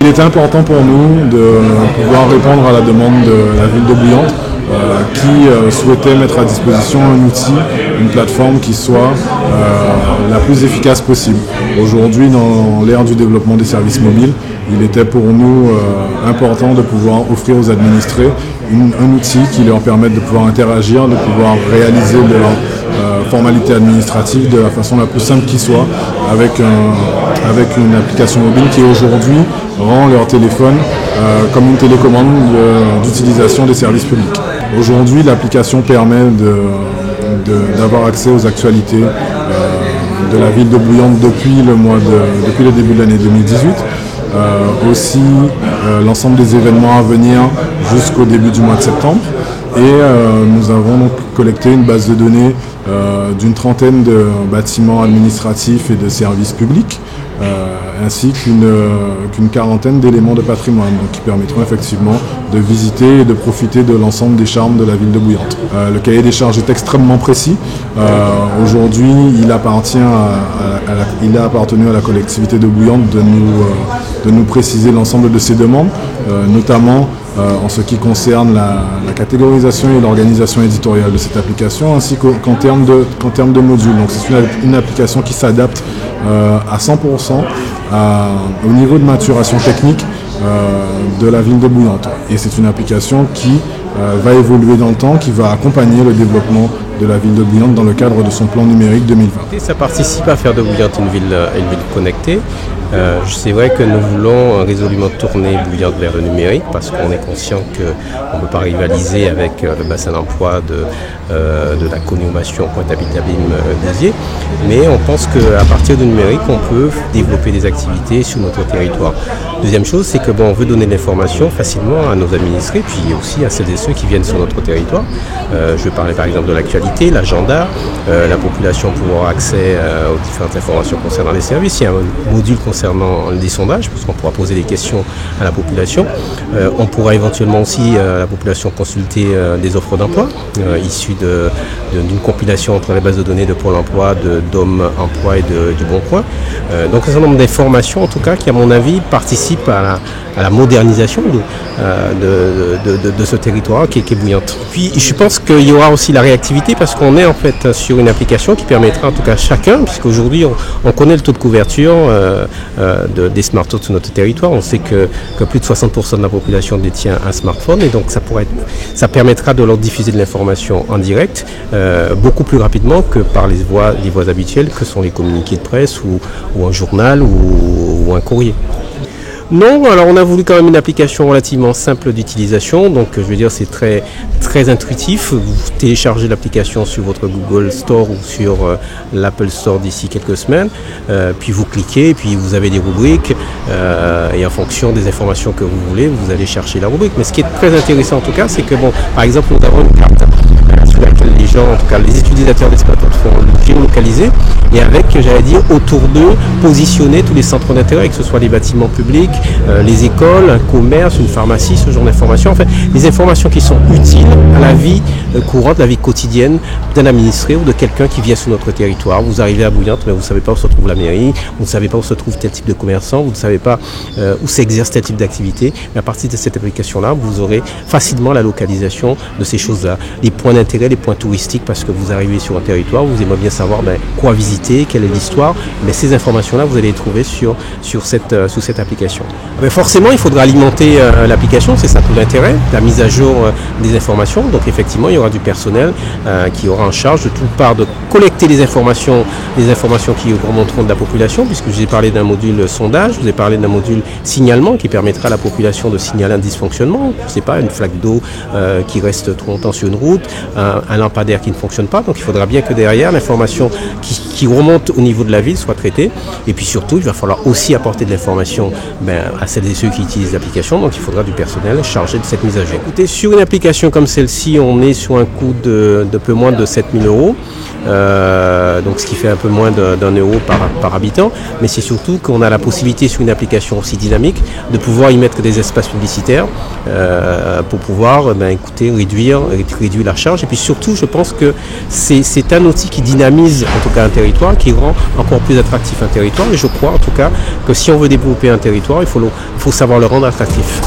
Il était important pour nous de pouvoir répondre à la demande de la ville de Bouillante qui souhaitait mettre à disposition un outil, une plateforme qui soit la plus efficace possible. Aujourd'hui, dans l'ère du développement des services mobiles, il était pour nous important de pouvoir offrir aux administrés un outil qui leur permette de pouvoir interagir, de pouvoir réaliser leurs formalités administratives de la façon la plus simple qui soit, avec une application mobile qui aujourd'hui rend leur téléphone comme une télécommande d'utilisation des services publics. Aujourd'hui, l'application permet d'avoir accès aux actualités de la ville de Bouillante depuis le début de l'année 2018. Aussi l'ensemble des événements à venir jusqu'au début du mois de septembre. Et nous avons donc collecté une base de données d'une trentaine de bâtiments administratifs et de services publics, ainsi qu'une quarantaine d'éléments de patrimoine, donc qui permettront effectivement de visiter et de profiter de l'ensemble des charmes de la ville de Bouillante. Le cahier des charges est extrêmement précis. Aujourd'hui, il a appartenu à la collectivité de Bouillante de nous préciser l'ensemble de ses demandes, notamment en ce qui concerne la catégorisation et l'organisation éditoriale de cette application, ainsi qu'en termes de modules. Donc c'est une application qui s'adapte à 100% au niveau de maturation technique de la ville de Bouillante. Et c'est une application qui va évoluer dans le temps, qui va accompagner le développement de la ville de Bouillante dans le cadre de son plan numérique 2020. Ça participe à faire de Bouillante une ville connectée. C'est vrai que nous voulons résolument tourner Bouillante vers le numérique parce qu'on est conscient qu'on ne peut pas rivaliser avec le bassin d'emploi de la connommation Pointe-à-Pitre-Abîme Béziers, mais on pense qu'à partir du numérique, on peut développer des activités sur notre territoire. Deuxième chose, c'est que on veut donner de l'information facilement à nos administrés, puis aussi à celles et ceux qui viennent sur notre territoire. Je vais parler par exemple de l'actualité, l'agenda, la population pour avoir accès aux différentes informations concernant les services. Il y a un module concernant des sondages, parce qu'on pourra poser des questions à la population. On pourra éventuellement aussi, la population, consulter des offres d'emploi issues d'une compilation entre les bases de données de Pôle emploi, de DOM Emploi et du Bon Coin. Donc un certain nombre d'informations, en tout cas, qui à mon avis participent à la modernisation de ce territoire qui est Bouillante. Puis je pense qu'il y aura aussi la réactivité parce qu'on est en fait sur une application qui permettra en tout cas à chacun, puisqu'aujourd'hui on connaît le taux de couverture des smartphones sur notre territoire. On sait que plus de 60% de la population détient un smartphone et donc ça permettra de leur diffuser de l'information en direct beaucoup plus rapidement que par les voies habituelles que sont les communiqués de presse ou un journal ou un courrier. Non, alors on a voulu quand même une application relativement simple d'utilisation, donc je veux dire c'est très, très intuitif. Vous téléchargez l'application sur votre Google Store ou sur l'Apple Store d'ici quelques semaines, puis vous cliquez, et puis vous avez des rubriques, et en fonction des informations que vous voulez, vous allez chercher la rubrique. Mais ce qui est très intéressant en tout cas, c'est que par exemple nous avons une carte sur laquelle les gens, en tout cas les utilisateurs des smartphones font géolocaliser, et avec, j'allais dire, autour d'eux, positionner tous les centres d'intérêt, que ce soit les bâtiments publics, les écoles, un commerce, une pharmacie, ce genre d'informations. En fait, les informations qui sont utiles à la vie courante, la vie quotidienne d'un administré ou de quelqu'un qui vient sur notre territoire. Vous arrivez à Bouillante, mais vous ne savez pas où se trouve la mairie, vous ne savez pas où se trouve tel type de commerçant, vous ne savez pas où s'exerce tel type d'activité. Mais à partir de cette application-là, vous aurez facilement la localisation de ces choses-là. Les points d'intérêt, les points touristiques, parce que vous arrivez sur un territoire, vous aimeriez bien savoir quoi visiter, quelle est l'histoire. Mais ces informations-là, vous allez les trouver sur cette application. Mais forcément, il faudra alimenter l'application, c'est ça tout l'intérêt, la mise à jour des informations. Donc effectivement, il y aura du personnel qui aura en charge de toute part de collecter les informations qui remonteront de la population, puisque je vous ai parlé d'un module sondage, je vous ai parlé d'un module signalement qui permettra à la population de signaler un dysfonctionnement, je ne sais pas, une flaque d'eau qui reste trop longtemps sur une route, un lampadaire qui ne fonctionne pas. Donc il faudra bien que derrière, l'information qui remonte au niveau de la ville soit traitée. Et puis surtout, il va falloir aussi apporter de l'information à celles et ceux qui utilisent l'application. Donc il faudra du personnel chargé de cette mise à jour. Écoutez, sur une application comme celle-ci, on est sur un coût de peu moins de 7 000 €. Donc ce qui fait un peu moins d'1 euro par habitant, mais c'est surtout qu'on a la possibilité sur une application aussi dynamique de pouvoir y mettre des espaces publicitaires pour pouvoir réduire la charge. Et puis surtout, je pense pense que c'est un outil qui dynamise en tout cas un territoire, qui rend encore plus attractif un territoire. Et je crois en tout cas que si on veut développer un territoire, il faut savoir le rendre attractif.